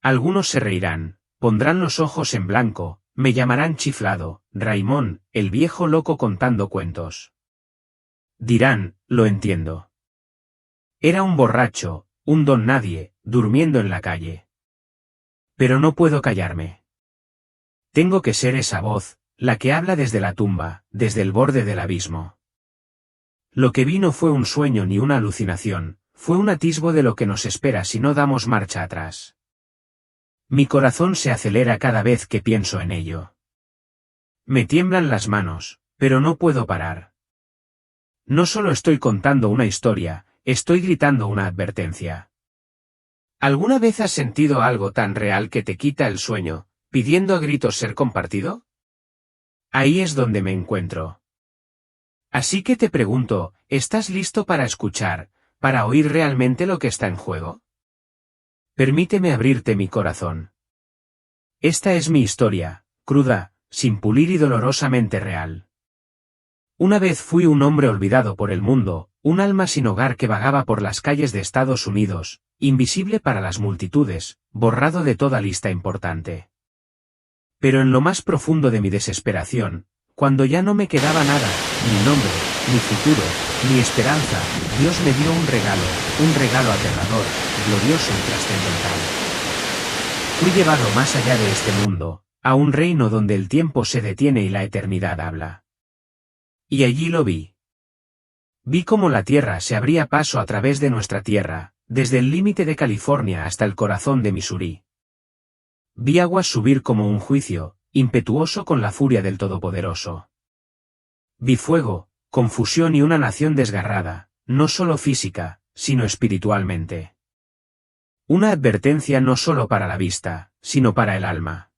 Algunos se reirán, pondrán los ojos en blanco, me llamarán chiflado, Raimón, el viejo loco contando cuentos. Dirán, lo entiendo. Era un borracho, un don nadie, durmiendo en la calle. Pero no puedo callarme. Tengo que ser esa voz, la que habla desde la tumba, desde el borde del abismo. Lo que vi no fue un sueño ni una alucinación, fue un atisbo de lo que nos espera si no damos marcha atrás. Mi corazón se acelera cada vez que pienso en ello. Me tiemblan las manos, pero no puedo parar. No solo estoy contando una historia, estoy gritando una advertencia. ¿Alguna vez has sentido algo tan real que te quita el sueño, pidiendo a gritos ser compartido? Ahí es donde me encuentro. Así que te pregunto, ¿estás listo para escuchar, para oír realmente lo que está en juego? Permíteme abrirte mi corazón. Esta es mi historia, cruda, sin pulir y dolorosamente real. Una vez fui un hombre olvidado por el mundo, un alma sin hogar que vagaba por las calles de Estados Unidos, invisible para las multitudes, borrado de toda lista importante. Pero en lo más profundo de mi desesperación, cuando ya no me quedaba nada, ni nombre, ni futuro, ni esperanza, Dios me dio un regalo aterrador, glorioso y trascendental. Fui llevado más allá de este mundo, a un reino donde el tiempo se detiene y la eternidad habla. Y allí lo vi. Vi cómo la tierra se abría paso a través de nuestra tierra, desde el límite de California hasta el corazón de Missouri. Vi aguas subir como un juicio, impetuoso con la furia del Todopoderoso. Vi fuego, confusión y una nación desgarrada, no solo física, sino espiritualmente. Una advertencia no solo para la vista, sino para el alma.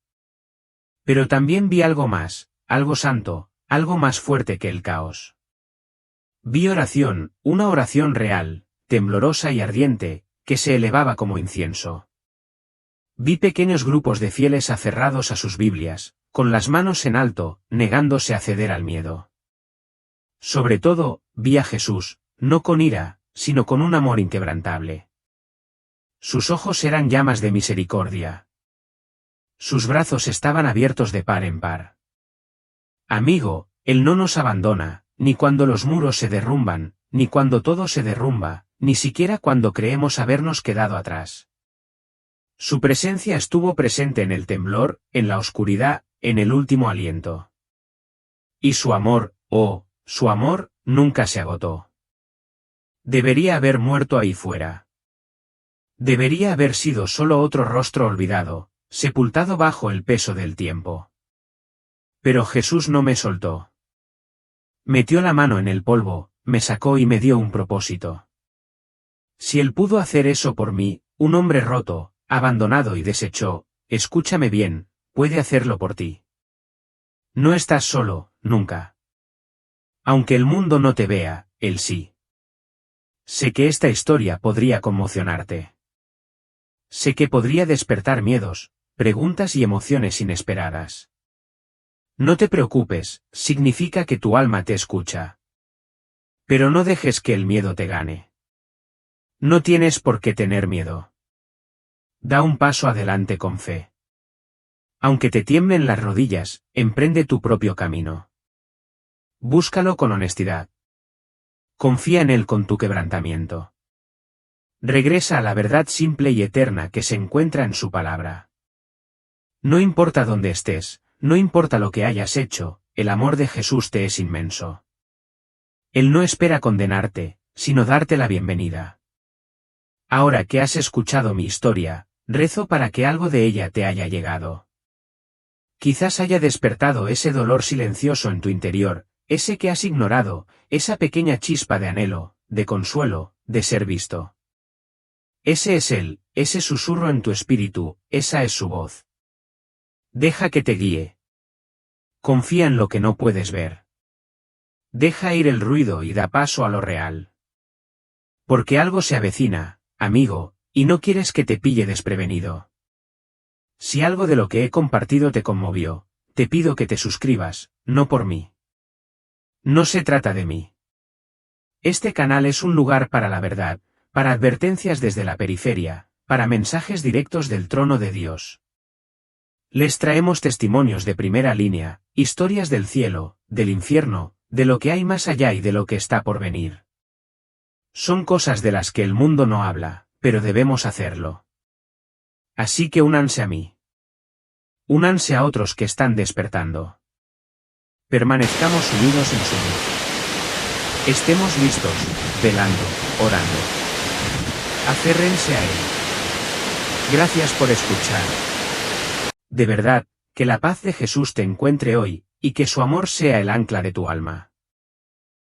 Pero también vi algo más, algo santo, algo más fuerte que el caos. Vi oración, una oración real, temblorosa y ardiente, que se elevaba como incienso. Vi pequeños grupos de fieles aferrados a sus Biblias, con las manos en alto, negándose a ceder al miedo. Sobre todo, vi a Jesús, no con ira, sino con un amor inquebrantable. Sus ojos eran llamas de misericordia. Sus brazos estaban abiertos de par en par. Amigo, Él no nos abandona, ni cuando los muros se derrumban, ni cuando todo se derrumba, ni siquiera cuando creemos habernos quedado atrás. Su presencia estuvo presente en el temblor, en la oscuridad, en el último aliento. Y su amor, su amor, nunca se agotó. Debería haber muerto ahí fuera. Debería haber sido solo otro rostro olvidado, sepultado bajo el peso del tiempo. Pero Jesús no me soltó. Metió la mano en el polvo, me sacó y me dio un propósito. Si Él pudo hacer eso por mí, un hombre roto, abandonado y deshecho, escúchame bien, puede hacerlo por ti. No estás solo, nunca. Aunque el mundo no te vea, Él sí. Sé que esta historia podría conmocionarte. Sé que podría despertar miedos, preguntas y emociones inesperadas. No te preocupes, significa que tu alma te escucha. Pero no dejes que el miedo te gane. No tienes por qué tener miedo. Da un paso adelante con fe. Aunque te tiemblen las rodillas, emprende tu propio camino. Búscalo con honestidad. Confía en Él con tu quebrantamiento. Regresa a la verdad simple y eterna que se encuentra en su palabra. No importa dónde estés, no importa lo que hayas hecho, el amor de Jesús te es inmenso. Él no espera condenarte, sino darte la bienvenida. Ahora que has escuchado mi historia, rezo para que algo de ella te haya llegado. Quizás haya despertado ese dolor silencioso en tu interior, ese que has ignorado, esa pequeña chispa de anhelo, de consuelo, de ser visto. Ese es Él, ese susurro en tu espíritu, esa es su voz. Deja que te guíe. Confía en lo que no puedes ver. Deja ir el ruido y da paso a lo real. Porque algo se avecina, amigo, y no quieres que te pille desprevenido. Si algo de lo que he compartido te conmovió, te pido que te suscribas, no por mí. No se trata de mí. Este canal es un lugar para la verdad, para advertencias desde la periferia, para mensajes directos del trono de Dios. Les traemos testimonios de primera línea, historias del cielo, del infierno, de lo que hay más allá y de lo que está por venir. Son cosas de las que el mundo no habla, pero debemos hacerlo. Así que únanse a mí. Únanse a otros que están despertando. Permanezcamos unidos en su luz. Estemos listos, velando, orando. Aférrense a Él. Gracias por escuchar. De verdad, que la paz de Jesús te encuentre hoy, y que su amor sea el ancla de tu alma.